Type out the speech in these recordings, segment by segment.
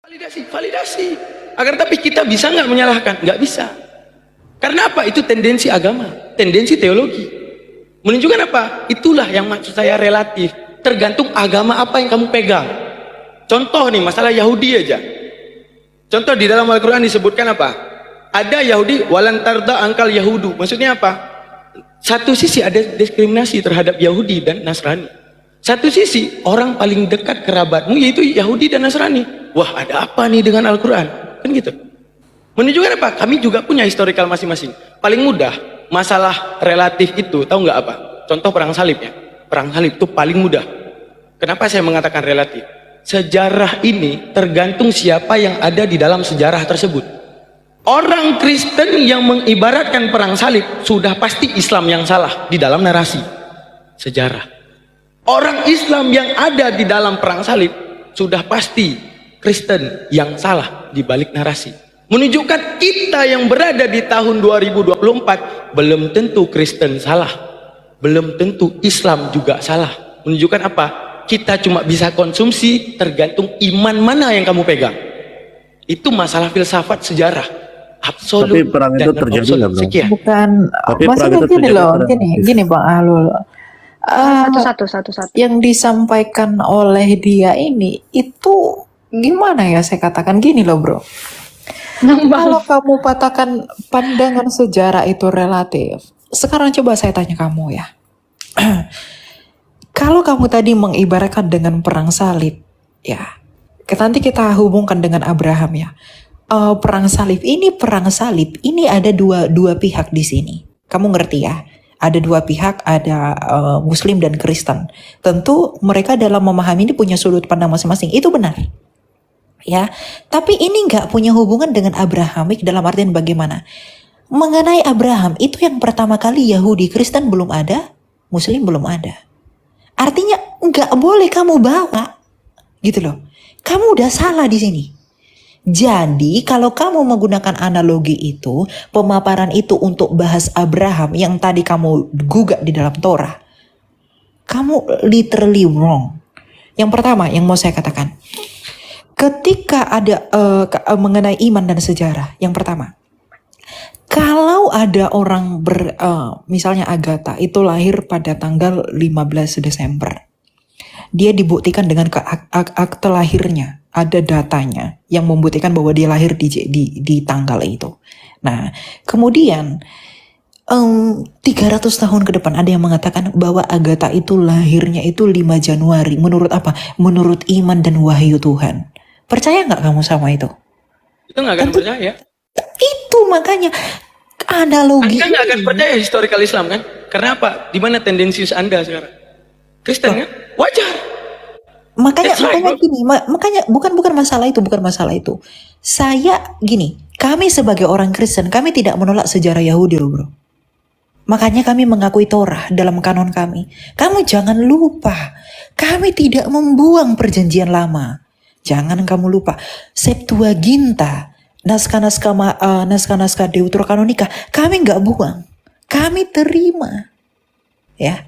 Validasi. Agar tapi kita bisa nggak menyalahkan? Nggak bisa. Karena apa? Itu tendensi agama, tendensi teologi. Menunjukkan apa? Itulah yang maksud saya relatif. Tergantung agama apa yang kamu pegang. Contoh nih, masalah Yahudi aja. Contoh di dalam Al-Quran disebutkan apa? Ada Yahudi, walan tarda angkal Yahudu. Maksudnya apa? Satu sisi ada diskriminasi terhadap Yahudi dan Nasrani. Satu sisi orang paling dekat kerabatmu yaitu Yahudi dan Nasrani. Wah, ada apa nih dengan Al-Quran? Kan gitu. Menunjukkan apa? Kami juga punya historical masing-masing. Paling mudah masalah relatif itu, tahu nggak apa? Contoh perang salib ya. Perang salib itu paling mudah. Kenapa saya mengatakan relatif? Sejarah ini tergantung siapa yang ada di dalam sejarah tersebut. Orang Kristen yang mengibaratkan perang salib sudah pasti Islam yang salah di dalam narasi sejarah. Orang Islam yang ada di dalam perang salib sudah pasti Kristen yang salah di balik narasi. Menunjukkan kita yang berada di tahun 2024 belum tentu Kristen salah, belum tentu Islam juga salah. Menunjukkan apa? Kita cuma bisa konsumsi tergantung iman mana yang kamu pegang. Itu masalah filsafat sejarah absolut. Tapi perang itu terjadi nggak, Bro? Bukan, Tapi maksudnya perang itu gini terjadi loh, pada gini Bang Alul. Satu-satu. Yang disampaikan oleh dia ini itu gimana ya saya katakan gini loh bro. Kalau kamu katakan pandangan sejarah itu relatif, sekarang coba saya tanya kamu ya. Kalau kamu tadi mengibaratkan dengan perang salib, ya, nanti kita hubungkan dengan Abraham ya. Perang salib ini ada dua pihak di sini. Kamu ngerti ya? Ada dua pihak, ada Muslim dan Kristen. Tentu mereka dalam memahami ini punya sudut pandang masing-masing. Itu benar. Ya, tapi ini nggak punya hubungan dengan Abrahamik dalam artian bagaimana? Mengenai Abraham, itu yang pertama kali Yahudi, Kristen belum ada, Muslim belum ada. Artinya nggak boleh kamu bawa, gitu loh. Kamu udah salah di sini. Jadi kalau kamu menggunakan analogi itu, pemaparan itu untuk bahas Abraham yang tadi kamu gugat di dalam Torah, kamu literally wrong. Yang pertama yang mau saya katakan, ketika ada mengenai iman dan sejarah, yang pertama, kalau ada orang misalnya Agatha itu lahir pada tanggal 15 Desember. Dia dibuktikan dengan akte lahirnya, ada datanya yang membuktikan bahwa dia lahir di tanggal itu. Nah, kemudian 300 tahun ke depan ada yang mengatakan bahwa Agatha itu lahirnya itu 5 Januari. Menurut apa? Menurut iman dan wahyu Tuhan. Percaya nggak kamu sama itu? Itu nggak akan percaya. Itu makanya analogi. Anda nggak akan percaya historical Islam kan? Karena apa? Di mana tendensius Anda sekarang? Kristen kan? Wajar. Makanya gini, makanya bukan masalah itu. Saya gini, kami sebagai orang Kristen, kami tidak menolak sejarah Yahudi loh bro. Makanya kami mengakui Torah dalam kanon kami. Kamu jangan lupa, kami tidak membuang perjanjian lama. Jangan kamu lupa, Septuaginta, naskah-naskah Deuterokanonika, kami nggak buang, kami terima, ya.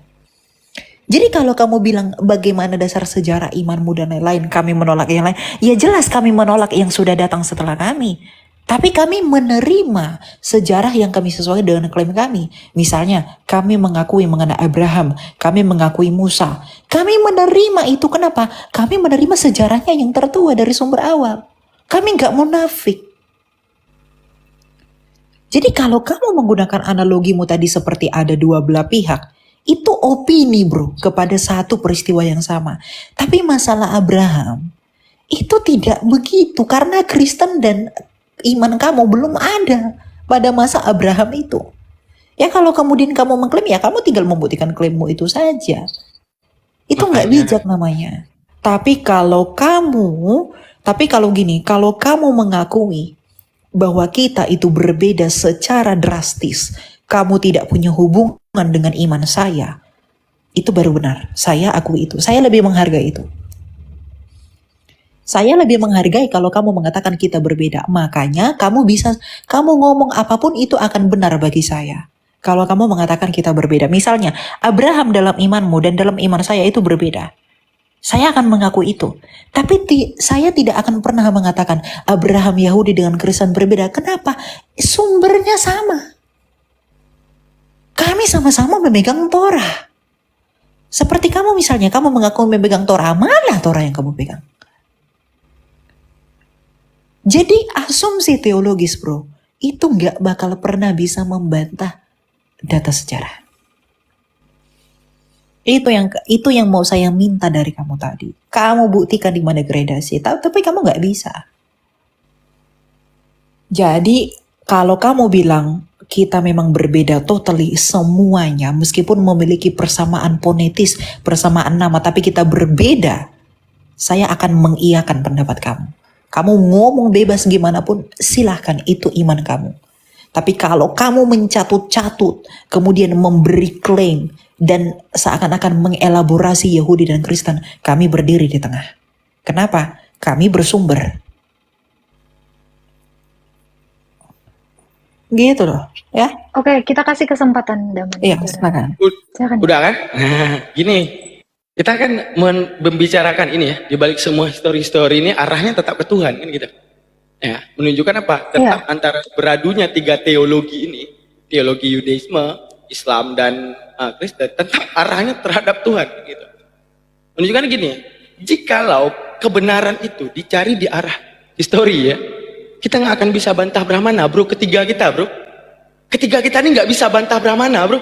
Jadi kalau kamu bilang bagaimana dasar sejarah imanmu dan lain-lain, kami menolak yang lain, ya jelas kami menolak yang sudah datang setelah kami. Tapi kami menerima sejarah yang kami sesuai dengan klaim kami. Misalnya kami mengakui mengenai Abraham, kami mengakui Musa. Kami menerima itu, kenapa? Kami menerima sejarahnya yang tertua dari sumber awal. Kami nggak munafik. Jadi kalau kamu menggunakan analogimu tadi seperti ada dua belah pihak, itu opini bro kepada satu peristiwa yang sama. Tapi masalah Abraham itu tidak begitu karena Kristen dan iman kamu belum ada pada masa Abraham itu. Ya kalau kemudian kamu mengklaim, ya kamu tinggal membuktikan klaimmu itu saja. Itu nggak bijak namanya. Tapi kalau kamu mengakui bahwa kita itu berbeda secara drastis, kamu tidak punya hubungan dengan iman saya, itu baru benar. Saya akui itu. Saya lebih menghargai itu. Saya lebih menghargai kalau kamu mengatakan kita berbeda. Makanya kamu ngomong apapun itu akan benar bagi saya. Kalau kamu mengatakan kita berbeda. Misalnya, Abraham dalam imanmu dan dalam iman saya itu berbeda. Saya akan mengaku itu. Tapi saya tidak akan pernah mengatakan Abraham Yahudi dengan Kristen berbeda. Kenapa? Sumbernya sama. Kami sama-sama memegang Torah. Seperti kamu misalnya, kamu mengaku memegang Torah. Mana Torah yang kamu pegang? Jadi asumsi teologis bro, itu nggak bakal pernah bisa membantah data sejarah. Itu yang mau saya minta dari kamu tadi. Kamu buktikan di mana gradasi, tapi kamu nggak bisa. Jadi kalau kamu bilang kita memang berbeda totally semuanya, meskipun memiliki persamaan fonetis, persamaan nama, tapi kita berbeda, saya akan mengiyakan pendapat kamu. Kamu ngomong bebas gimana pun, silahkan, itu iman kamu. Tapi kalau kamu mencatut-catut, kemudian memberi klaim, dan seakan-akan mengelaborasi Yahudi dan Kristen, kami berdiri di tengah. Kenapa? Kami bersumber. Gitu loh, ya. Oke, kita kasih kesempatan Daman. Iya, silakan. Silakan. Udah kan? Nah, gini. Kita kan membicarakan ini ya, di balik semua histori-histori ini arahnya tetap ke Tuhan kan gitu. Ya, menunjukkan apa? Tetap antara beradunya tiga teologi ini, teologi Yudaisme, Islam dan Kristen, tetap arahnya terhadap Tuhan gitu. Menunjukkan gini, jikalau kebenaran itu dicari di arah histori ya, kita nggak akan bisa bantah Brahmana, bro. Ketiga kita ini nggak bisa bantah Brahmana, bro.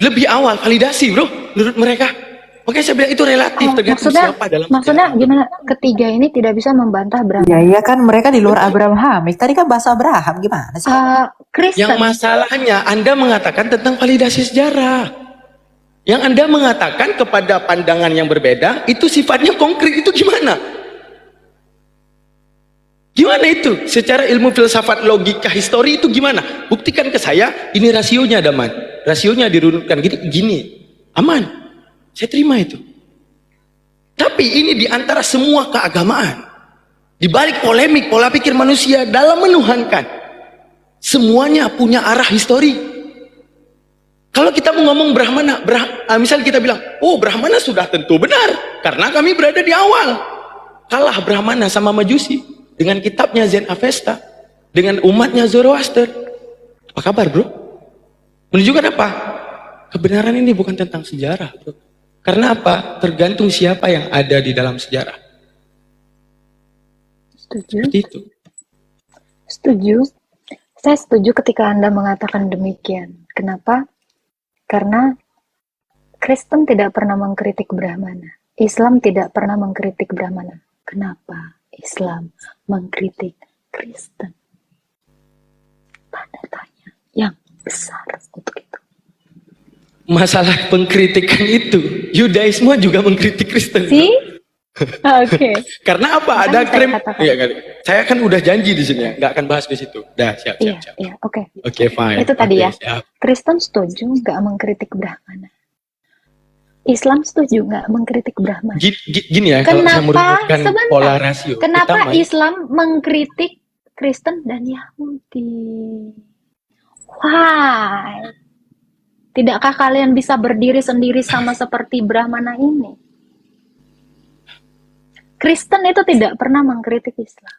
Lebih awal validasi, bro, menurut mereka. Makanya saya bilang itu relatif, tergantung siapa dalam. Maksudnya gimana? Ketiga ini tidak bisa membantah Brahmana. Ya, iya kan mereka di luar Abrahamik. Tadi kan bahasa Abraham, gimana sih? Kristen. Yang masalahnya Anda mengatakan tentang validasi sejarah. Yang Anda mengatakan kepada pandangan yang berbeda, itu sifatnya konkret, itu gimana? Gimana itu? Secara ilmu filsafat logika histori itu gimana? Buktikan ke saya, ini rasionya Daman. Rasionya dirunutkan gini. Aman. Saya terima itu. Tapi ini di antara semua keagamaan. Di balik polemik, pola pikir manusia dalam menuhankan. Semuanya punya arah histori. Kalau kita mau ngomong Brahmana, misal kita bilang, oh Brahmana sudah tentu benar. Karena kami berada di awal. Kalah Brahmana sama Majusi. Dengan kitabnya Zen Avesta. Dengan umatnya Zoroaster. Apa kabar bro? Menunjukkan apa? Kebenaran ini bukan tentang sejarah bro. Karena apa? Tergantung siapa yang ada di dalam sejarah. Setuju. Seperti itu. Setuju. Saya setuju ketika Anda mengatakan demikian. Kenapa? Karena Kristen tidak pernah mengkritik Brahmana. Islam tidak pernah mengkritik Brahmana. Kenapa Islam mengkritik Kristen? Tanda tanya yang besar untuk itu. Masalah pengkritikan itu, Yudaisme juga mengkritik Kristen. See? Oke. Karena apa? Ada Kan saya klaim. katakan. Iya, saya kan udah janji di sini ya, nggak akan bahas ke situ. Dah, siap. Iya, oke. Oke, fine. Itu tadi ya. Siap. Kristen setuju nggak mengkritik Brahmana. Islam setuju nggak mengkritik Brahmana. Gini ya, kalau saya merunutkan pola rasio. Kenapa Islam mengkritik Kristen dan Yahudi? Why? Tidakkah kalian bisa berdiri sendiri sama seperti Brahmana ini? Kristen itu tidak pernah mengkritik Islam.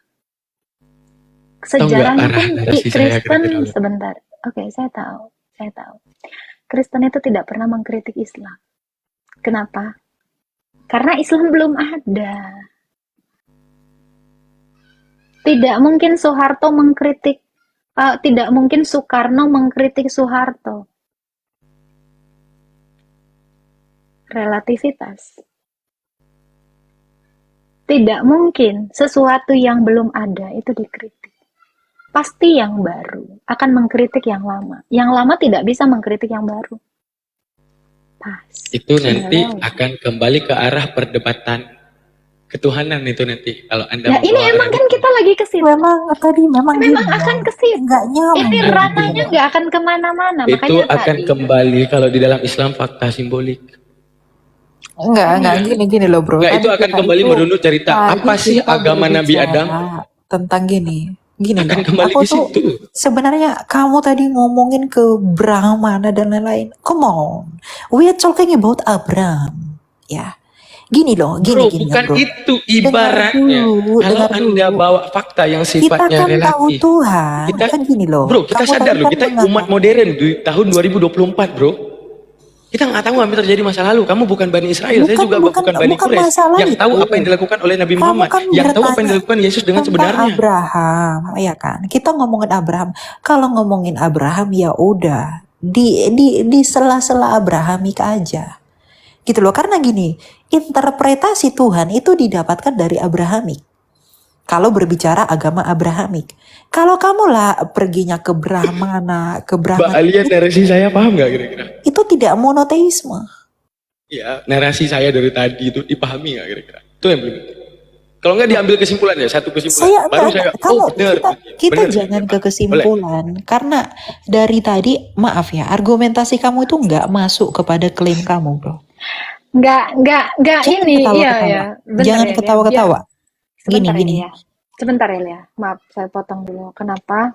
Sejarahnya pun Kristen sebentar. Oke, saya tahu. Kristen itu tidak pernah mengkritik Islam. Kenapa? Karena Islam belum ada. Tidak mungkin Soeharto mengkritik, tidak mungkin Soekarno mengkritik Soeharto. Relativitas. Tidak mungkin sesuatu yang belum ada itu dikritik. Pasti yang baru akan mengkritik yang lama. Yang lama tidak bisa mengkritik yang baru. Pas. Itu nanti akan kembali ke arah perdebatan ketuhanan itu nanti. Kalau Anda ya ini emang kan kita lagi ke situ. Memang akan ke situ. Nggak nyaman. Ini ranahnya nggak akan kemana-mana. Itu makanya akan kembali kalau di dalam Islam fakta simbolik. Enggak, gini loh bro. Enggak, itu akan kembali merunut cerita apa sih agama Nabi Adam tentang gini akan kembali aku ke situ. Sebenarnya kamu tadi ngomongin ke Brahmana dan lain-lain. Come on, we are talking about Abraham, ya. Gini loh, Bro, gini bukan bro. itu Dengar ibaratnya. dulu, Kalau dengar Anda dulu. bawa fakta yang Kita sifatnya kan tahu relatif, Tuhan, kita, kan gini loh. bro, kita Kamu sadar tadi loh, kan kita umat mengatakan, modern di tahun 2024, bro. Kita nggak tahu apa yang terjadi masa lalu. Kamu bukan Bani Israel, saya juga bukan Bani bukan Quraisy. masalah Yang tahu itu. apa yang dilakukan oleh Nabi Kamu Muhammad, kan yang tahu apa yang bertanya dilakukan Yesus dengan tentang sebenarnya. Abraham, ya kan? Kita ngomongin Abraham. Kalau ngomongin Abraham ya udah di sela-sela Abrahamik aja. Gitu loh, karena gini, interpretasi Tuhan itu didapatkan dari Abrahamik. Kalau berbicara agama Abrahamik. Kalau kamu lah perginya ke Brahmana, ke Mbak Brahman, Alia, narasi saya paham nggak kira-kira? itu tidak monoteisme. Ya, narasi saya dari tadi itu dipahami nggak kira-kira? Itu yang belum. Kalau nggak diambil kesimpulan ya, satu kesimpulan. Saya Baru enggak, saya, kamu oh benar. kita Benar, jangan ya, ke Pak. kesimpulan karena dari tadi maaf ya argumentasi kamu itu nggak masuk kepada klaim kamu bro. Nggak Jangan ini, ketawa-ketawa. iya ya. Bentar Jangan ya, Lia. ketawa-ketawa. Sebentar Gini. ya. Sebentar ya, Lia. Maaf, saya potong dulu. Kenapa?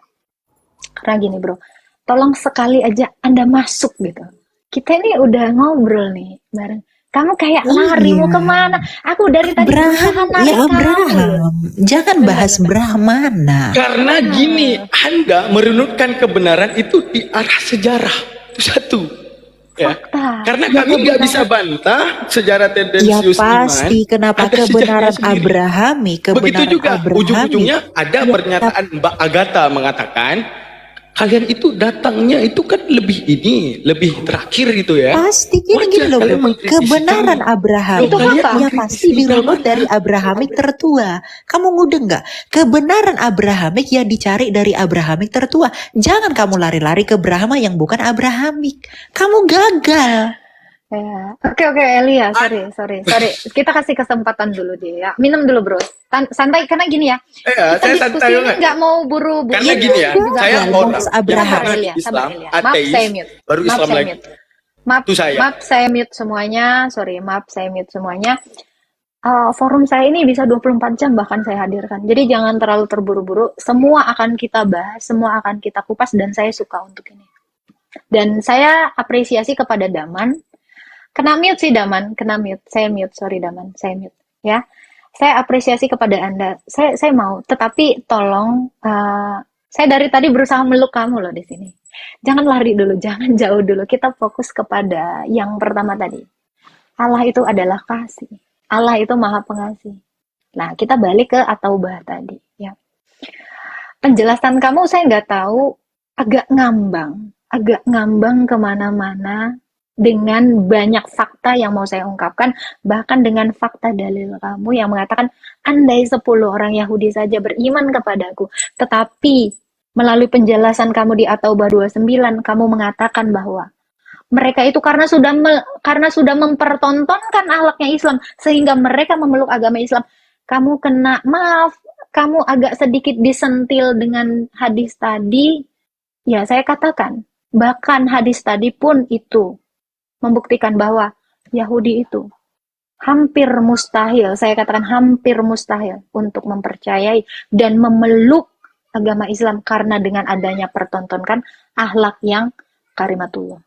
Karena gini bro, tolong sekali aja Anda masuk gitu. Kita ini udah ngobrol nih bareng. Kamu kayak lari mau Iya. kemana? Aku dari tadi berusaha Abraham, narik ya kamu loh. Abraham. Jangan bahas Brahmana. Karena gini, Anda merunutkan kebenaran itu di arah sejarah. Itu satu. Ya. Fakta. Karena Ya, kami nggak bisa kebenaran. bantah sejarah Ya tendensius pasti iman. kenapa ada sejarahnya kebenaran sendiri. Abrahami, Begitu kebenaran juga Abrahami. ujung-ujungnya ada Ya, pernyataan Mbak Agatha mengatakan kalian itu datangnya itu kan lebih terakhir gitu ya. Pasti gini loh kalian bro. mengkritisi Kebenaran kami. Abraham Itu Loh, kalian apa? ya mengkritisi pasti dirunut Brahmana. dari Abrahamik tertua. Kamu ngudeng nggak? Kebenaran Abrahamik ya dicari dari Abrahamik tertua. Jangan kamu lari-lari ke Brahma yang bukan Abrahamik. Kamu gagal. Ya. Oke Elia, sorry. Kita kasih kesempatan dulu dia ya. Minum dulu bro. Santai karena gini ya. Saya Kita santai diskusi ini banget. nggak mau buru-buru. Karena gini ya, juga saya bahas orang yang Abraham. pernah Elia, Islam, sabar, Elia. Maaf, ateis, saya mute. baru Maaf, Islam saya lagi. mute. Maaf, Itu saya. maaf saya mute semuanya. Sorry, maaf saya mute semuanya. Forum saya ini bisa 24 jam bahkan saya hadirkan. Jadi jangan terlalu terburu-buru. Semua akan kita bahas, semua akan kita kupas dan saya suka untuk ini. Dan saya apresiasi kepada Daman. Kena mute sih Daman, kena mute. Saya mute, sorry Daman, saya mute. Ya, saya apresiasi kepada Anda. Saya mau, tetapi tolong, saya dari tadi berusaha meluk kamu loh di sini. Jangan lari dulu, jangan jauh dulu. Kita fokus kepada yang pertama tadi. Allah itu adalah kasih. Allah itu maha pengasih. Nah, kita balik ke At-Taubah tadi. Ya. Penjelasan kamu saya nggak tahu, agak ngambang kemana-mana dengan banyak fakta yang mau saya ungkapkan, bahkan dengan fakta dalil kamu yang mengatakan andai 10 orang Yahudi saja beriman kepadaku, tetapi melalui penjelasan kamu di At-Taubah 29 kamu mengatakan bahwa mereka itu karena sudah mempertontonkan akhlaknya Islam sehingga mereka memeluk agama Islam. Kamu kena, maaf, kamu agak sedikit disentil dengan hadis tadi. Ya, saya katakan, bahkan hadis tadi pun itu membuktikan bahwa Yahudi itu hampir mustahil, saya katakan hampir mustahil untuk mempercayai dan memeluk agama Islam karena dengan adanya pertontonkan akhlak yang karimatullah.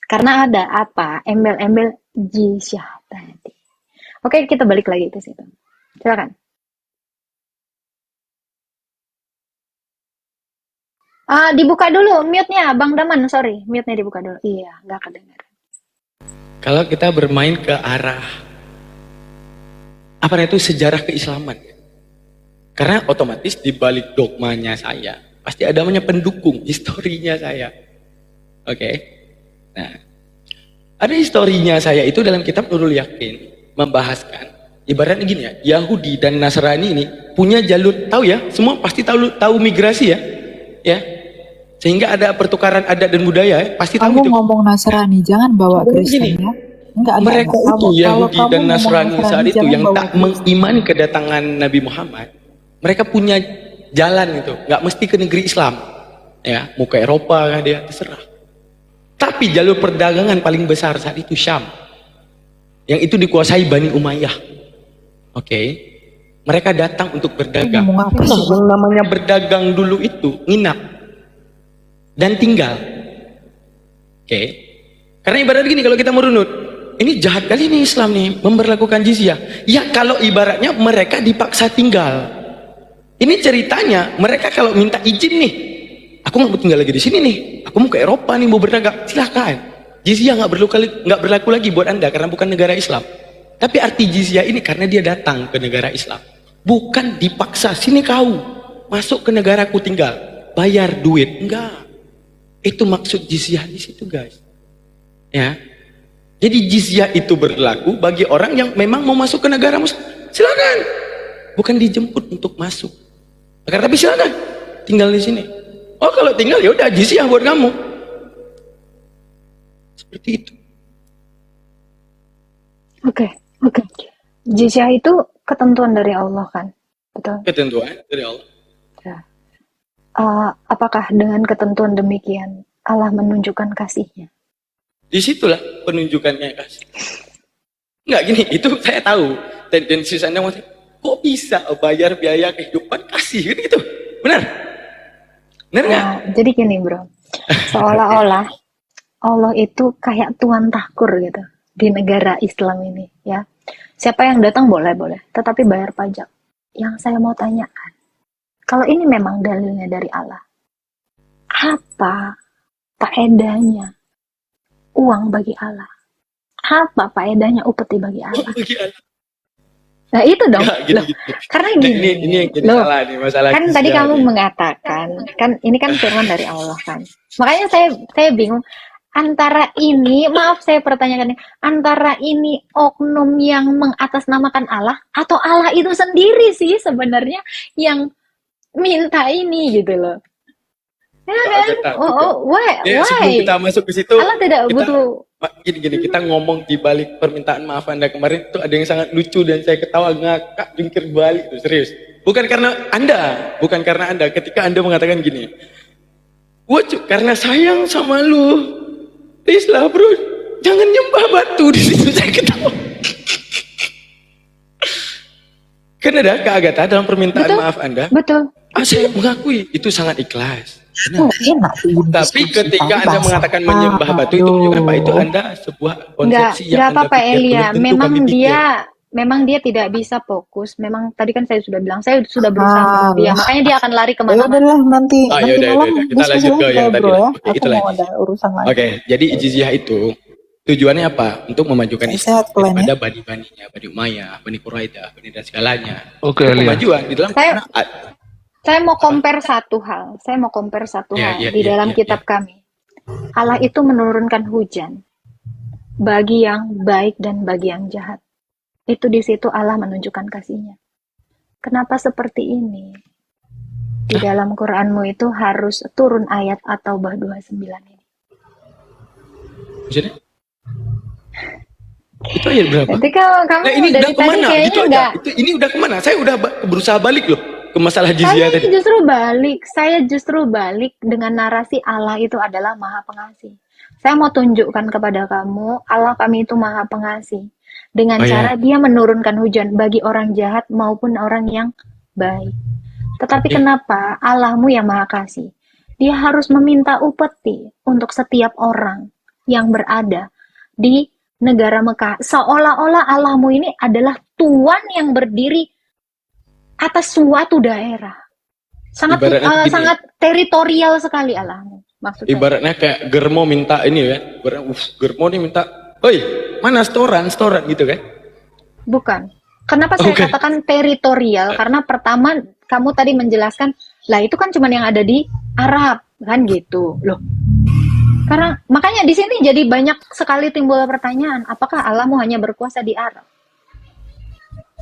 Karena ada apa? Embel-embel jizyah tadi. Oke, kita balik lagi ke situ. Silakan. Dibuka dulu mute-nya, Bang Daman, sorry. Mute-nya dibuka dulu. Iya, nggak kedengaran. Kalau kita bermain ke arah apa itu sejarah keislaman, karena otomatis di balik dogmanya saya pasti ada namanya pendukung historinya saya. Oke. Nah, ada historinya saya itu dalam kitab Nurul Yakin membahaskan ibaratnya gini ya, Yahudi dan Nasrani ini punya jalur, tahu ya, semua pasti tahu migrasi ya, sehingga ada pertukaran adat dan budaya ya, pasti tahu Kamu itu. ngomong Nasrani, jangan bawa Kristen ya. Mereka itu Yahudi dan Nasrani saat itu yang tak Kristen. mengimani kedatangan Nabi Muhammad, mereka punya jalan itu, nggak mesti ke negeri Islam, ya, mau ke Eropa kan dia terserah. Tapi jalur perdagangan paling besar saat itu Syam, yang itu dikuasai Bani Umayyah. Oke, mereka datang untuk berdagang. Ngomong apa sih? Yang namanya berdagang dulu itu nginap dan tinggal. Oke, karena ibarat gini kalau kita merunut, ini jahat kali nih Islam nih memberlakukan jizyah. Ya kalau ibaratnya mereka dipaksa tinggal. Ini ceritanya mereka kalau minta izin nih, aku nggak mau tinggal lagi di sini nih, aku mau ke Eropa nih mau berdagang, silakan. Jizyah nggak berlaku lagi buat Anda karena bukan negara Islam. Tapi arti jizyah ini karena dia datang ke negara Islam, bukan dipaksa. Sini kau masuk ke negaraku tinggal, bayar duit, enggak. Itu maksud jizyah di situ guys. Ya. Jadi jizyah itu berlaku bagi orang yang memang mau masuk ke negara muslim. Silakan. Bukan dijemput untuk masuk. Tapi silakan tinggal di sini. Oh kalau tinggal ya udah jizyah buat kamu. Seperti itu. Oke. Jizyah itu ketentuan dari Allah kan? Betul. Ketentuan dari Allah. Ya. Apakah dengan ketentuan demikian Allah menunjukkan kasihnya? Disitulah penunjukannya kasih. Enggak gini, itu saya tahu tendensi Anda kok bisa bayar biaya kehidupan kasih gitu. Benar? Benar nggak? Jadi gini bro, seolah-olah Allah itu kayak tuan takur gitu di negara Islam ini ya. Siapa yang datang boleh, tetapi bayar pajak. Yang saya mau tanyakan, kalau ini memang dalilnya dari Allah, apa faedahnya uang bagi Allah? Apa faedahnya upeti bagi Allah? Bagi Allah. Nah itu dong. Nggak, gitu. Karena gini. Ini yang jadi Loh, salah nih masalah. Kan tadi kamu mengatakan, kan ini kan firman dari Allah kan. Makanya saya bingung antara ini, maaf saya pertanyakan, antara ini oknum yang mengatasnamakan Allah atau Allah itu sendiri sih sebenarnya yang minta ini gitu loh. Ya kan? Why? Sebelum kita masuk ke situ, Allah tidak butuh. Gini, kita ngomong di balik permintaan maaf Anda kemarin itu ada yang sangat lucu dan saya ketawa ngakak jungkir balik tuh serius. Bukan karena Anda ketika Anda mengatakan gini, karena sayang sama lu, please lah bro, jangan nyembah batu. Di situ saya ketawa. Kan ada keagatan dalam permintaan Betul. maaf Anda. Betul. Saya mengakui itu sangat ikhlas. Enak sih Tapi ketika Anda bahasa mengatakan menyembah batu itu menunjukkan apa? Itu Anda sebuah konsepsi Enggak yang Anda apa-apa pikir Elia. belum tentu kami pikir. Memang dia tidak bisa fokus. Memang tadi kan saya sudah bilang, saya sudah berusaha untuk dia. Makanya dia akan lari Ya kemana-mana. udahlah nanti Yaudah, malam kita diskusi lanjut ke lagi yang ya, tadi bro lah. ya. Oke, Aku itulah. mau ada urusan lain. Oke, jadi jizyah itu tujuannya apa? Untuk memajukan Sehat Islam kalian ya. daripada bani-baninya, Bani Umayyah, Bani Quraidah, Bani dan segalanya. Oke, Untuk Elia. kemajuan di dalam Saya mau compare satu hal. Di dalam kitab kami. Allah itu menurunkan hujan bagi yang baik dan bagi yang jahat. Itu di situ Allah menunjukkan kasihnya. Kenapa seperti ini? Di dalam Quranmu itu harus turun ayat At-Taubah 29 ini. Maksudnya? Itu ayat berapa? Jadi kalau kamu Nah, ini dari udah tadi kemana? kayaknya Itu aja. enggak. Ini udah kemana? Saya udah berusaha balik loh ke masalah jizyah Saya tadi. justru balik dengan narasi Allah itu adalah Maha Pengasih. Saya mau tunjukkan kepada kamu, Allah kami itu Maha Pengasih. Dengan cara Dia menurunkan hujan bagi orang jahat maupun orang yang baik. Tetapi kenapa Allahmu yang Maha Kasih? Dia harus meminta upeti untuk setiap orang yang berada di negara Mekah. Seolah-olah Allahmu ini adalah Tuan yang berdiri atas suatu daerah. Ibaratnya gini. Sangat teritorial sekali Allahmu. Maksudnya. Ibaratnya kayak Germo minta ini ya. Germo nih minta, "Oi, mana storan gitu kan?" Bukan. Kenapa saya katakan teritorial? Karena pertama kamu tadi menjelaskan, lah itu kan cuma yang ada di Arab, kan gitu. Loh. Karena makanya di sini jadi banyak sekali timbul pertanyaan, apakah Allahmu hanya berkuasa di Arab?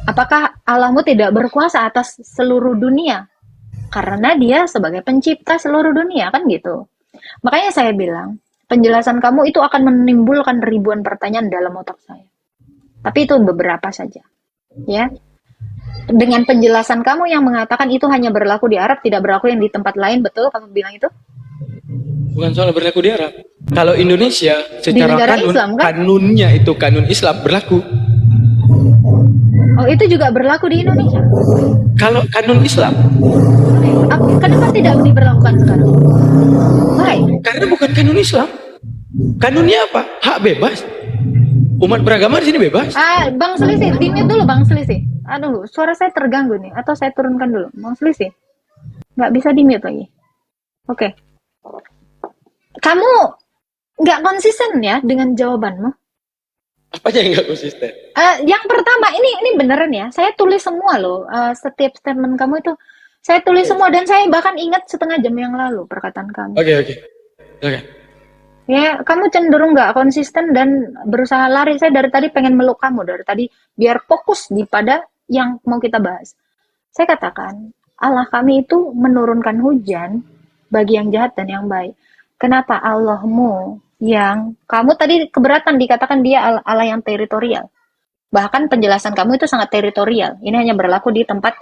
Apakah Allahmu tidak berkuasa atas seluruh dunia? Karena Dia sebagai pencipta seluruh dunia, kan gitu. Makanya saya bilang, penjelasan kamu itu akan menimbulkan ribuan pertanyaan dalam otak saya. Tapi itu beberapa saja. Ya. Dengan penjelasan kamu yang mengatakan itu hanya berlaku di Arab, tidak berlaku yang di tempat lain, betul kamu bilang itu? Bukan soal berlaku di Arab. Kalau Indonesia secara negara kanun, Islam, kan? kanunnya itu kanun Islam berlaku. Oh, itu juga berlaku di Indonesia. Kalau kanun Islam, Kenapa tidak diberlakukan sekarang? Why? karena bukan kanun Islam. Kanunnya apa? Hak bebas. Umat beragama di sini bebas. Bang Selisih, di-mute dulu Bang Selisih. Aduh, suara saya terganggu nih. Atau saya turunkan dulu. Bang Selisih, nggak bisa di-mute lagi. Oke. Kamu nggak konsisten ya dengan jawabanmu. Apanya yang nggak konsisten? Yang pertama, ini beneran ya. Saya tulis semua loh. Setiap statement kamu itu, saya tulis semua. Dan saya bahkan ingat setengah jam yang lalu perkataan kamu. Oke. Ya, kamu cenderung nggak konsisten dan berusaha lari. Saya dari tadi pengen meluk kamu dari tadi biar fokus pada yang mau kita bahas. Saya katakan, Allah kami itu menurunkan hujan bagi yang jahat dan yang baik. Kenapa Allahmu yang kamu tadi keberatan dikatakan dia Allah yang teritorial? Bahkan penjelasan kamu itu sangat teritorial. Ini hanya berlaku di tempat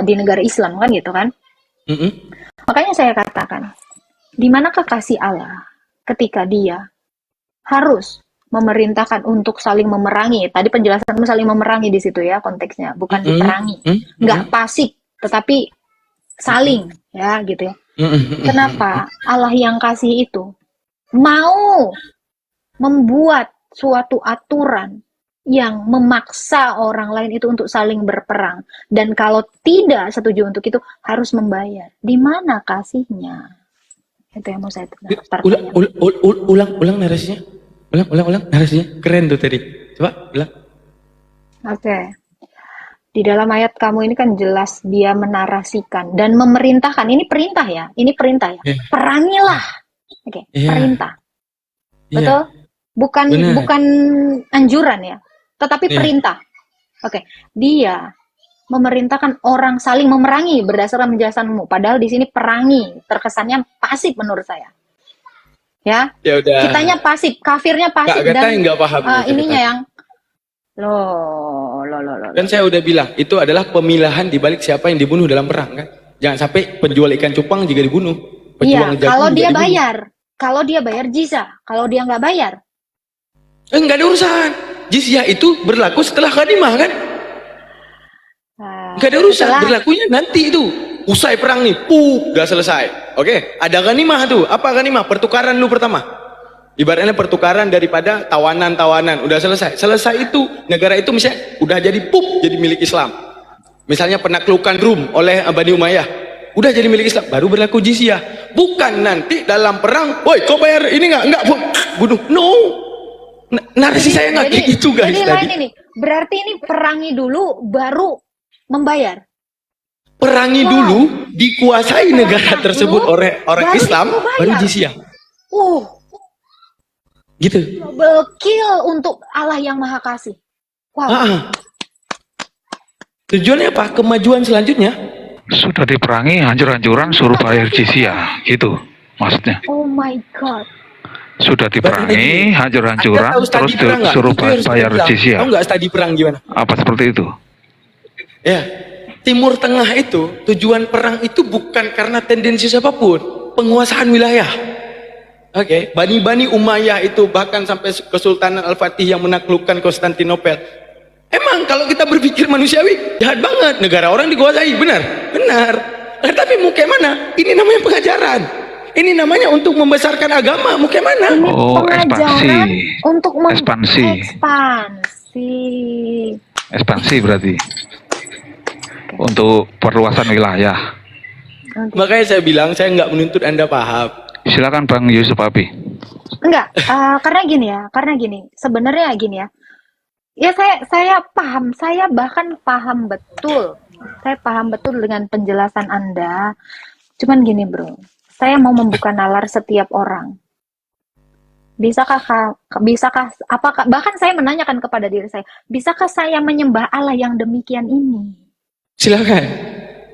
di negara Islam kan gitu kan? Makanya saya katakan, di manakah kasih Allah? Ketika dia harus memerintahkan untuk saling memerangi. Tadi penjelasanmu saling memerangi di situ ya konteksnya, bukan diperangi. Nggak pasif, tetapi saling ya gitu ya. Kenapa Allah yang kasih itu mau membuat suatu aturan yang memaksa orang lain itu untuk saling berperang, dan kalau tidak setuju untuk itu harus membayar? Di mana kasihnya? Itu yang mau saya pertanyakan. Ulang narasinya. Ulang narasinya. Keren tuh tadi. Coba ulang. Oke. Di dalam ayat kamu ini kan jelas dia menarasikan dan memerintahkan. Ini perintah ya. Ini perintah ya. Perangilah. Oke, perintah. Betul? Bukan anjuran ya. Tetapi perintah. Oke. Dia memerintahkan orang saling memerangi berdasarkan penjelasanmu. Padahal di sini perangi terkesannya pasif menurut saya. Ya udah. Kitanya pasif, kafirnya pasif dan nggak paham ininya yang loh. Kan saya udah bilang itu adalah pemilahan dibalik siapa yang dibunuh dalam perang kan. Jangan sampai penjual ikan cupang juga dibunuh. Iya, kalau dia bayar, jizyah. Kalau dia nggak bayar, nggak ada urusan. Jizyah itu berlaku setelah ghanimah kan. Gak ada urusan, berlakunya nanti itu. Usai perang nih, gak selesai. Oke, ada ghanimah tuh. Apa ghanimah? Pertukaran lu pertama. Ibaratnya pertukaran daripada tawanan-tawanan. Udah selesai. Selesai itu, negara itu misalnya udah jadi jadi milik Islam. Misalnya penaklukan Rum oleh Bani Umayyah. Udah jadi milik Islam, baru berlaku jizyah. Bukan nanti dalam perang, woi kau bayar ini enggak, bunuh. No. Narasi saya nggak kayak gitu guys. Jadi lain ini. Berarti ini perangi dulu, baru membayar. Perangi dulu, dikuasai negara tersebut oleh orang Islam, baru jizyah. Gitu. Double kill untuk Allah yang Maha Kasih. Wow. Tujuannya apa? Kemajuan selanjutnya. Sudah diperangi, hancur-hancuran, suruh bayar jizyah. Gitu maksudnya. Oh my God. Sudah diperangi, hancur-hancuran, terus suruh bayar jizyah. Tahu nggak studi perang gimana? Apa seperti itu? Ya, Timur Tengah itu tujuan perang itu bukan karena tendensi siapapun, penguasaan wilayah. Oke, Bani Umayyah itu bahkan sampai Kesultanan Al-Fatih yang menaklukkan Konstantinopel. Emang kalau kita berpikir manusiawi, jahat banget, negara orang dikuasai, benar. Tapi mau kayak mana? Ini namanya pengajaran. Ini namanya untuk membesarkan agama, mau kayak mana? Ekspansi. Untuk Ekspansi berarti. Untuk perluasan wilayah. Makanya saya bilang saya nggak menuntut Anda paham. Silakan Bang Yusuf Abi. Enggak, karena gini. Sebenarnya gini ya. Ya saya paham, saya bahkan paham betul. Saya paham betul dengan penjelasan Anda. Cuman gini, Bro. Saya mau membuka nalar setiap orang. Bisakah bahkan saya menanyakan kepada diri saya, bisakah saya menyembah Allah yang demikian ini? Silakan.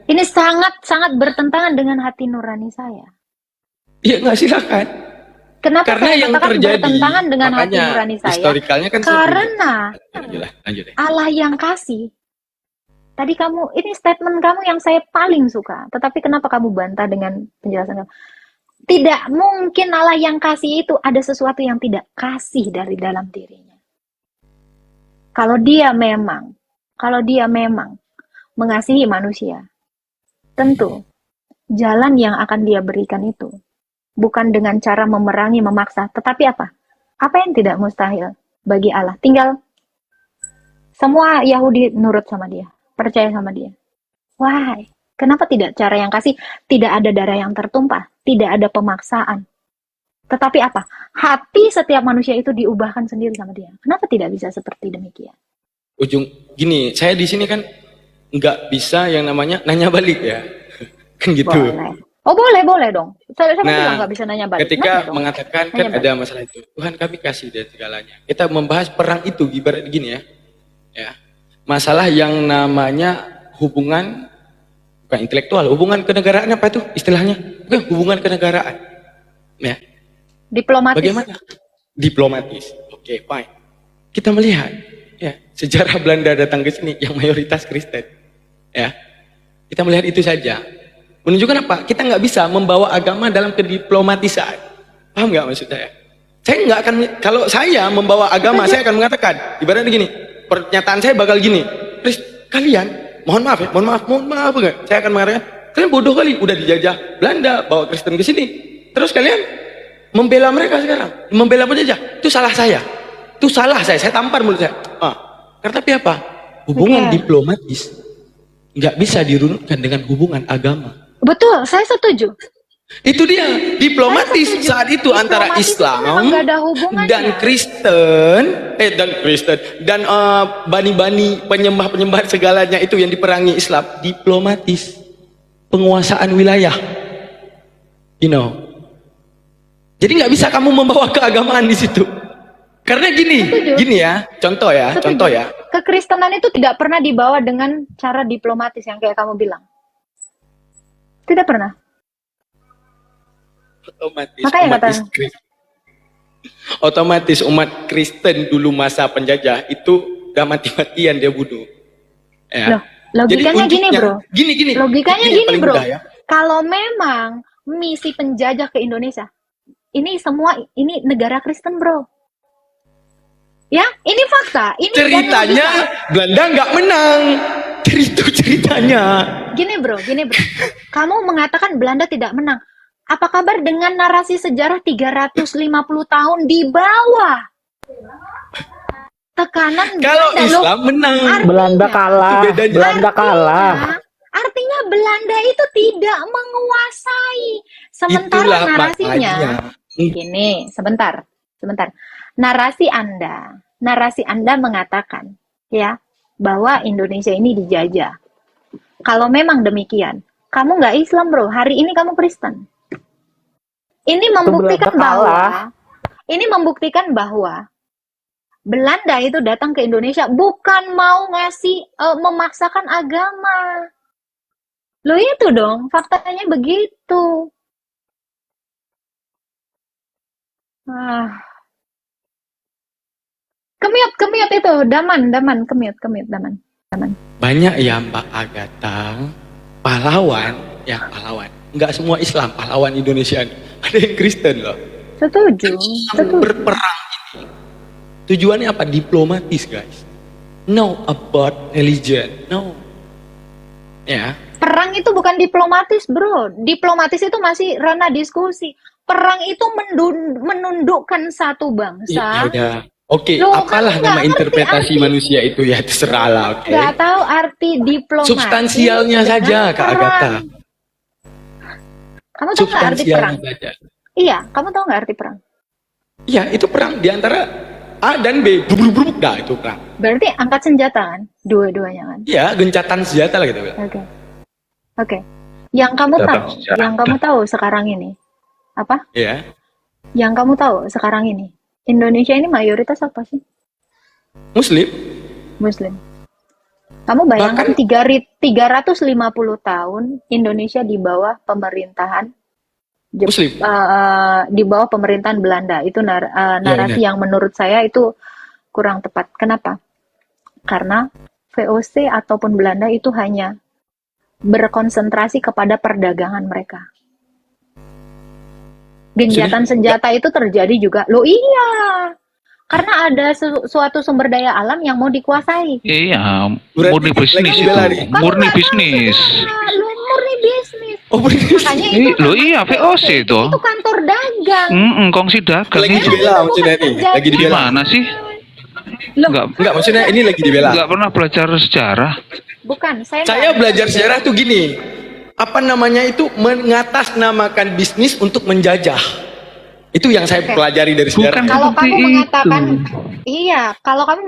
Ini sangat bertentangan dengan hati nurani saya. Iya, nggak silakan. Kenapa karena saya yang katakan terjadi, bertentangan dengan hati nurani saya? Historikalnya kan karena lanjut. Allah yang kasih. Tadi ini statement kamu yang saya paling suka. Tetapi kenapa kamu bantah dengan penjelasan kamu? Tidak mungkin Allah yang kasih itu ada sesuatu yang tidak kasih dari dalam dirinya. Kalau dia memang mengasihi manusia, tentu jalan yang akan dia berikan itu bukan dengan cara memerangi, memaksa, tetapi apa? Apa yang tidak mustahil? bagi Allah. Tinggal semua Yahudi nurut sama dia, percaya sama dia. Why? Kenapa tidak cara yang kasih? Tidak ada darah yang tertumpah, tidak ada pemaksaan. Tetapi apa? Hati setiap manusia itu diubahkan sendiri sama dia. Kenapa tidak bisa seperti demikian? Gini, saya di sini kan nggak bisa yang namanya nanya balik ya. Kan gitu. Boleh. Oh boleh dong. Saya bilang Nah, nggak bisa nanya balik. ketika Nanya dong. mengatakan kan Nanya ada masalah itu, Tuhan kami kasih dari segalanya. Kita membahas perang itu ibarat gini ya, masalah yang namanya hubungan bukan intelektual, hubungan kenegaraan apa itu istilahnya? Bukan hubungan kenegaraan, ya. Diplomatis. Bagaimana? Diplomatis. Oke, fine. Kita melihat ya sejarah Belanda datang ke sini yang mayoritas Kristen, ya. Kita melihat itu saja. Menunjukkan apa? Kita nggak bisa membawa agama dalam kediplomatisan. Paham nggak maksud saya? Saya nggak akan, kalau saya membawa agama, saya akan mengatakan, ibaratnya gini, pernyataan saya bakal gini, kalian, mohon maaf enggak? Saya akan mengatakan, kalian bodoh kali, udah dijajah Belanda, bawa Kristen ke sini, terus kalian membela mereka sekarang, membela penjajah, itu salah saya, saya tampar mulut saya. Karena tapi apa? Hubungan diplomatis nggak bisa dirunutkan dengan hubungan agama. Betul, saya setuju. Itu dia diplomatis saat itu antara Diplomatis itu Islam memang nggak ada hubungannya. dan Kristen dan bani-bani penyembah segalanya itu yang diperangi Islam, diplomatis, penguasaan wilayah, jadi nggak bisa kamu membawa keagamaan di situ karena gini ya, contoh ya. Kekristenan itu tidak pernah dibawa dengan cara diplomatis yang kayak kamu bilang, tidak pernah. Otomatis umat Kristen dulu masa penjajah itu udah mati-matian dia bunuh. Ya. Loh, logikanya gini bro. Logikanya gini bro. Ya. Kalau memang misi penjajah ke Indonesia, ini negara Kristen bro. Ya, ini fakta. Ini ceritanya Belanda nggak menang. Ceritanya. Gini bro. Kamu mengatakan Belanda tidak menang. Apa kabar dengan narasi sejarah 350 tahun di bawah? Tekanan kalau Belanda, Islam menang, Belanda kalah. Artinya Belanda itu tidak menguasai. Sementara itulah narasinya, makanya. gini, sebentar. Narasi Anda mengatakan ya bahwa Indonesia ini dijajah. Kalau memang demikian, kamu nggak Islam bro. Hari ini kamu Kristen. Ini membuktikan bahwa Belanda itu datang ke Indonesia bukan mau memaksakan agama. Loh itu dong, faktanya begitu. Kemiut itu, daman, kemiut. Banyak ya Mbak Agatha, pahlawan. Nggak semua Islam, pahlawan Indonesia. Ada yang Kristen loh. Setuju. Berperang ini tujuannya apa? Diplomatis guys. No about religion. No. Ya. Perang itu bukan diplomatis bro. Diplomatis itu masih ranah diskusi. Perang itu menundukkan satu bangsa. Ya, oke, apalah nama interpretasi manusia itu ya terserahlah. Oke. Nggak tahu arti diplomatis. Substansialnya saja Kak Agatha. Kamu tahu nggak arti perang? Saja. Iya, kamu tahu nggak arti perang? Iya, itu perang di antara A dan B. Bruk, dah itu perang. Berarti angkat senjata kan? Dua-duanya kan? Iya, gencatan senjata lah kita bilang. Oke. Yang kamu tahu sekarang ini apa? Iya. Yang kamu tahu sekarang ini Indonesia ini mayoritas apa sih? Muslim. Kamu bayangkan 350 tahun Indonesia di bawah pemerintahan Muslim. Di bawah pemerintahan Belanda. Itu narasi yang menurut saya itu kurang tepat. Kenapa? Karena VOC ataupun Belanda itu hanya berkonsentrasi kepada perdagangan mereka. Genjatan senjata itu terjadi juga. Loh iya. Karena ada suatu sumber daya alam yang mau dikuasai. Iya, murni bisnis itu. Murni bisnis. Murni bisnis. Oh, Makanya itu Loh iya, VOC itu. Itu kantor dagang. Kongsi dagang lagi itu. dibela maksudnya nih. Lagi Di dibela. mana sih? Loh, Enggak, maksudnya ini lagi dibela. nggak pernah belajar sejarah. bukan, saya Saya nggak- belajar sejarah tuh gini. Apa namanya itu mengatasnamakan bisnis untuk menjajah. Itu yang saya Oke. pelajari dari sejarah. Bukan Kalau seperti kamu mengatakan, itu. iya, kalau kamu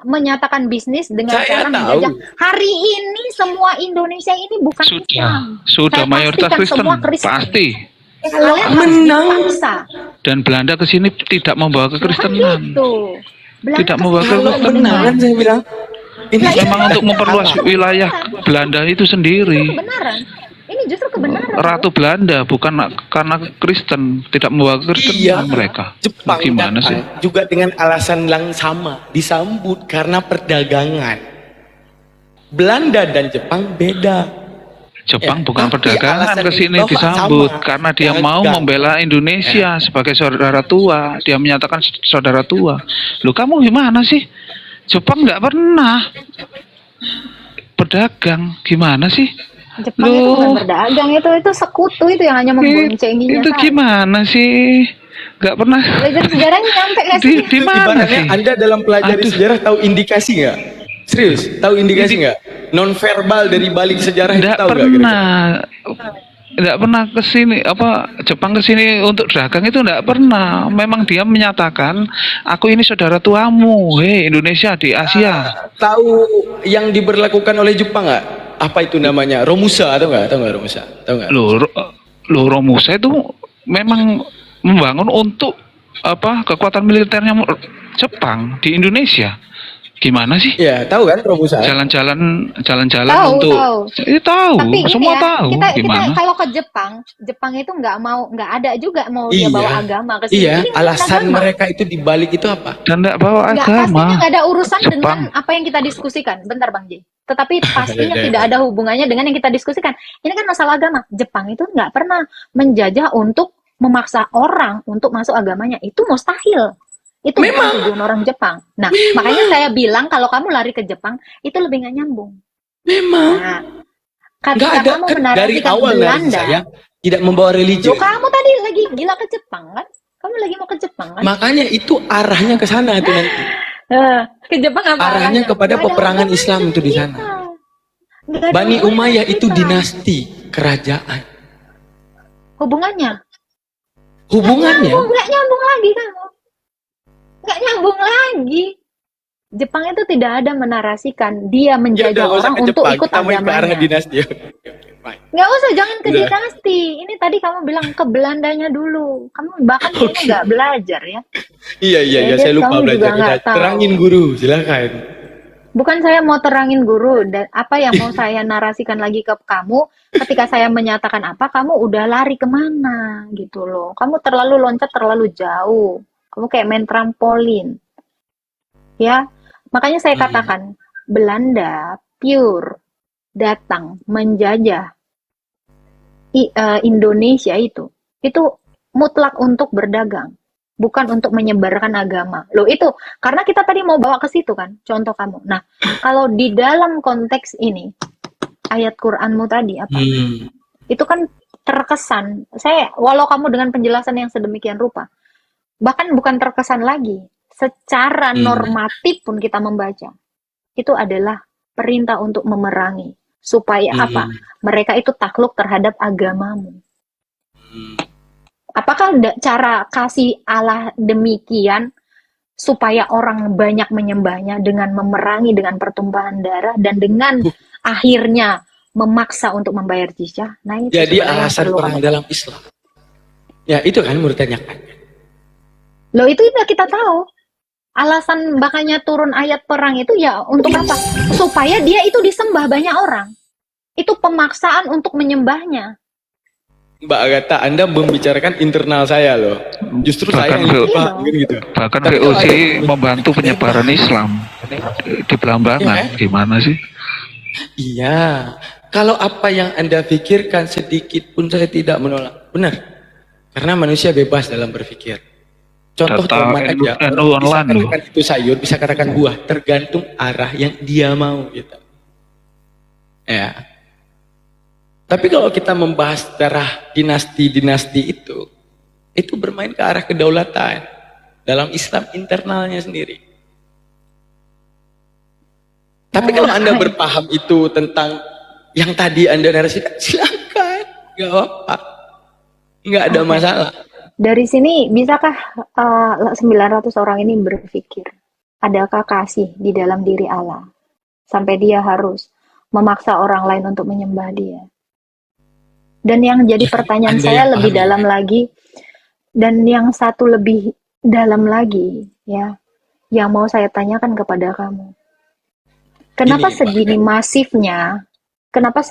menyatakan bisnis dengan Saya cara tahu. menjajah, hari ini semua Indonesia ini bukan Islam. Sudah Saya mayoritas pastikan Kristen, semua Kristen. pasti. Kalian harus Menang. dipaksa. Dan Belanda ke sini tidak membawa kekristenan. Gitu. Belanda Tidak membawa kesini Kalau kekristenan. benar saya bilang. Ini Lah, Memang untuk memperluas wilayah Belanda itu sendiri. kebenaran. Ini justru kebenaran. Ratu Belanda bukan karena Kristen, tidak membawa kekristenan mereka. Jepang Gimana datang sih? juga dengan alasan yang sama, disambut karena perdagangan. Belanda dan Jepang beda. Jepang Ya, bukan tapi perdagangan alasan ke sini Eropa disambut sama. karena dia Dagang. mau membela Indonesia sebagai saudara tua. Dia menyatakan saudara tua. Loh, kamu gimana sih? Jepang nggak pernah berdagang, gimana sih? Jepang itu bukan Loh. berdagang, itu sekutu itu yang hanya memboncenginya. Itu gimana sih? Nggak pernah. Belajar sejarahnya nyampe nggak Di, sih? di mana Ibaratnya sih? Anda dalam pelajari Aduh. sejarah tahu indikasi nggak? Serius, tahu indikasi nggak? Non verbal dari balik sejarah itu Nggak tahu nggak? pernah. Nggak pernah ke sini Jepang ke sini untuk dagang itu nggak pernah. Memang dia menyatakan aku ini saudara tuamu, hei Indonesia di Asia. Tahu yang diberlakukan oleh Jepang nggak? Apa itu namanya? Romusa, tahu nggak? Tahu nggak Romusa? Tahu nggak? Loh, Romusa itu memang membangun untuk kekuatan militernya Jepang di Indonesia. Gimana sih? Ya, tahu kan Romusa? Jalan-jalan Tahu, untuk tahu. tahu, Tapi ini semua ya, tahu kita gimana. kalau ke Jepang itu nggak ada juga mau dia Iya. bawa agama ke sini. Iya, Ini bukan alasan agama. mereka itu dibalik itu apa? Dan nggak bawa Nggak, agama. pastinya nggak ada urusan Jepang. dengan apa yang kita diskusikan. Bentar Bang J. Tetapi pastinya Iya. tidak ada hubungannya dengan yang kita diskusikan. Ini kan masalah agama. Jepang itu nggak pernah menjajah untuk memaksa orang untuk masuk agamanya. Itu mustahil. Itu bukan Memang. tujuan orang Jepang. Nah, makanya saya bilang kalau kamu lari ke Jepang, itu lebih nggak nyambung. Memang. Nah, Nggak ketika ada kamu kan dari menarasikan awal dari Belanda, saya tidak membawa religi. loh, kamu tadi lagi gila ke Jepang kan? Kamu lagi mau ke Jepang kan? Makanya itu arahnya ke sana itu nanti. Ke Jepang apa? Arahnya kepada Nggak ada peperangan hubungannya Islam itu di kita. sana. Nggak ada Bani hubungannya Umayyah itu kita. dinasti kerajaan. Hubungannya? Hubungannya Nggak nyambung lagi kamu. Nggak nyambung lagi. Jepang itu tidak ada menarasikan dia ya menjajah udah nggak usah orang ke untuk Jepang, ikut kita main ke arah agamanya. dinasti. Nggak usah, jangan ke Udah. dinasti. Ini tadi kamu bilang ke Belandanya dulu. Kamu bahkan kayaknya Oke. nggak belajar ya. Iya iya iya, Jadi saya lupa kamu juga belajar. nggak Udah, tahu. terangin guru, silakan. Bukan saya mau terangin guru, dan apa yang mau saya narasikan lagi ke kamu, ketika saya menyatakan apa, kamu udah lari kemana gitu loh. Kamu terlalu loncat terlalu jauh. Kamu kayak main trampolin. Ya, makanya saya katakan, Belanda pure datang menjajah Indonesia itu mutlak untuk berdagang. Bukan untuk menyebarkan agama. Loh itu, karena kita tadi mau bawa ke situ kan, contoh kamu. Nah, kalau di dalam konteks ini, ayat Qur'anmu tadi apa? Itu kan terkesan, walau kamu dengan penjelasan yang sedemikian rupa, bahkan bukan terkesan lagi, secara normatif pun kita membaca, itu adalah perintah untuk memerangi, supaya apa? Mereka itu takluk terhadap agamamu. Apakah cara kasih Allah demikian supaya orang banyak menyembahnya dengan memerangi, dengan pertumpahan darah, dan dengan akhirnya memaksa untuk membayar jizyah? Nah, itu Jadi sebenarnya alasan perlu perang kamu- dalam Islam. Ya itu kan mau ditanyakan. Loh itu udah kita tahu. Alasan makanya turun ayat perang itu ya untuk apa? Supaya dia itu disembah banyak orang. Itu pemaksaan untuk menyembahnya. Mbak Agatha, Anda membicarakan internal saya loh. Justru saya Bahkan yang ke- lupa, Iya. mungkin gitu. Bahkan Tapi kalau VOC ada- membantu penyebaran Islam di Belambangan. Iya. Gimana sih? Iya, kalau apa yang Anda pikirkan sedikit pun saya tidak menolak. Benar, karena manusia bebas dalam berpikir. Contoh Data tomat aja, NU orang bisa online loh. katakan itu sayur, bisa katakan buah, tergantung arah yang dia mau gitu. Ya. Tapi kalau kita membahas secara dinasti-dinasti itu bermain ke arah kedaulatan dalam Islam internalnya sendiri. Tapi kalau Anda berpaham itu tentang yang tadi Anda narasikan, silakan. Nggak apa-apa. Nggak ada masalah. Dari sini, bisakah 900 orang ini berpikir, adakah kasih di dalam diri Allah? Sampai dia harus memaksa orang lain untuk menyembah dia. Dan yang jadi pertanyaan Anda saya yang lebih paham, dalam ya. lagi, dan yang satu lebih dalam lagi, ya, yang mau saya tanyakan kepada kamu. Kenapa Gini,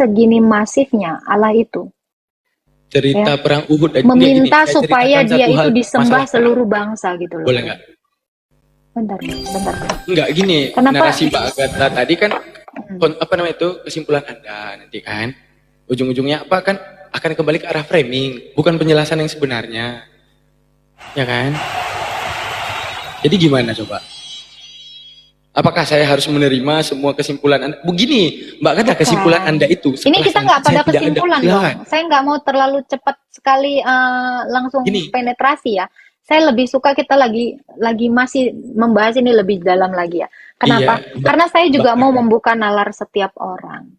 segini masifnya Allah itu cerita perang Uhud aja. meminta Saya supaya ceritakan dia satu hal itu disembah masalah perang. seluruh bangsa gitu loh. Boleh nggak? Bentar. Enggak gini, Kenapa? narasi Mbak Agatha tadi kan apa namanya itu kesimpulan Anda nanti kan. Ujung-ujungnya apa kan akan kembali ke arah framing, bukan penjelasan yang sebenarnya. Ya kan? Jadi gimana coba? Apakah saya harus menerima semua kesimpulan Anda? Begini, Mbak Agatha, kesimpulan Anda itu. Ini setelah kita saya nggak pada tidak ada. kesimpulan Silakan. dong. Saya nggak mau terlalu cepat sekali langsung Gini. penetrasi ya. Saya lebih suka kita lagi masih membahas ini lebih dalam lagi ya. Kenapa? Iya, Karena saya juga Mbak mau Agatha. membuka nalar setiap orang.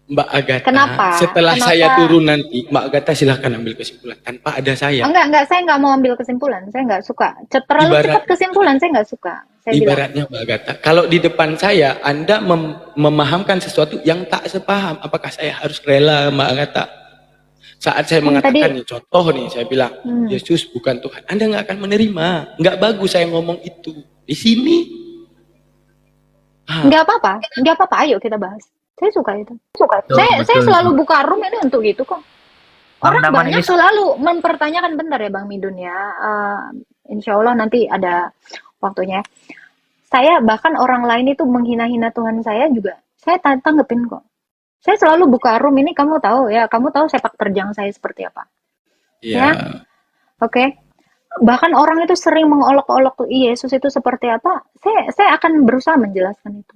Mbak Agatha, Kenapa? setelah Kenapa? saya turun nanti, Mbak Agatha silahkan ambil kesimpulan tanpa ada saya. Enggak, saya nggak mau ambil kesimpulan. Saya nggak suka. Terlalu Ibarat- cepat kesimpulan, saya nggak suka. Saya bilang, Ibaratnya Mbak Agatha, kalau di depan saya Anda memahamkan sesuatu yang tak sepaham, apakah saya harus rela Mbak Agatha? Saat saya mengatakan tadi- nih, contoh nih, saya bilang Yesus bukan Tuhan, Anda nggak akan menerima. Nggak bagus saya ngomong itu di sini. nggak apa-apa. Ayo kita bahas. Saya suka itu. Saya selalu buka room ini untuk itu kok. Orang Teman-teman banyak ini- selalu mempertanyakan, bentar ya Bang Midun ya. Insya Allah nanti ada waktunya. Saya bahkan orang lain itu menghina-hina Tuhan saya juga, saya tanggepin kok. Saya selalu buka room ini, kamu tahu sepak terjang saya seperti apa. Ya, Oke. Bahkan orang itu sering mengolok-olok Yesus itu seperti apa. Saya akan berusaha menjelaskan itu.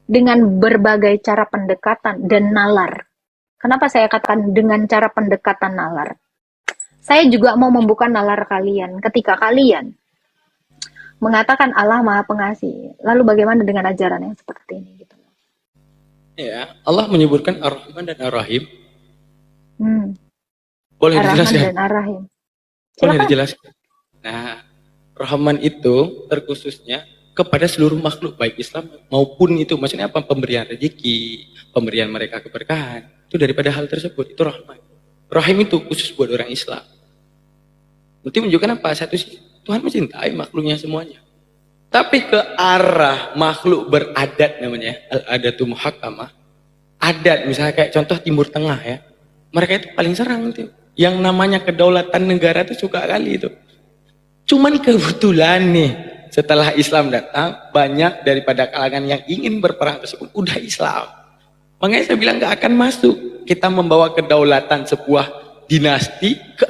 Dengan berbagai cara pendekatan dan nalar. Kenapa saya katakan dengan cara pendekatan nalar? Saya juga mau membuka nalar kalian. Ketika kalian mengatakan Allah Maha Pengasih, lalu bagaimana dengan ajaran yang seperti ini? Gitu. ya. Allah menyebutkan Ar-Rahman dan Ar-Rahim. Boleh Ar-Rahman dijelaskan? dan Ar-Rahim. Boleh Silakan. dijelaskan? Nah, Rahman itu terkhususnya kepada seluruh makhluk, baik Islam maupun itu. Maksudnya apa? Pemberian rezeki, pemberian mereka keberkahan. Itu daripada hal tersebut, itu Rahman. Rahim itu khusus buat orang Islam. Berarti menunjukkan apa? Satu sih, Tuhan mencintai makhluknya semuanya. Tapi ke arah makhluk beradat namanya, al-adatu muhakkamah. Adat, misalnya kayak contoh Timur Tengah ya. Mereka itu paling serang itu. Yang namanya kedaulatan negara itu suka kali itu. Cuman kebetulan nih, setelah Islam datang, banyak daripada kalangan yang ingin berperang tersebut udah Islam. Makanya saya bilang gak akan masuk. Kita membawa kedaulatan sebuah dinasti ke